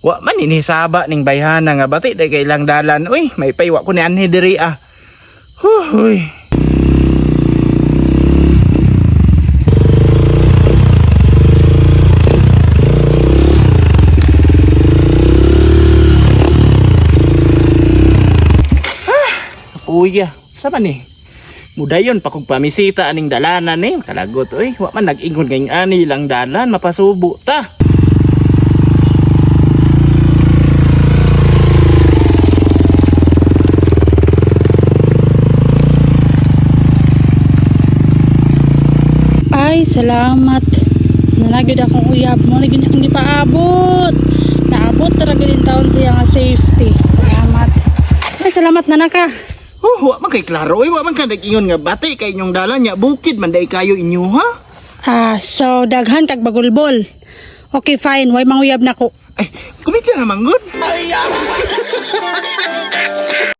Wa man inisaba ning bayhana nga bati day kay ilang dalan. Uy, may paywa ko ni anhi diri ah. Huy. Kuya, saan ni? Mudayon pa kung pamisita aning dalanan eh. Kalagot, oy. Wa man nag-ingon ngayong ani lang dalan, mapasubo ta. Ay, salamat. Nalagid akong uyab mo. Lagi na akong gipaabot. Naabot talaga din taon siya nga safety. Salamat. Ay, salamat na naka. Oh, wa man kay klaro, oy. Wa man ka nag-ingon nga bati kay inyong dalan nya bukid man day kayo inyo ha. So daghan kag bagulbol. Okay, fine. Way manguyab na ko. Ay, kumita na manggod.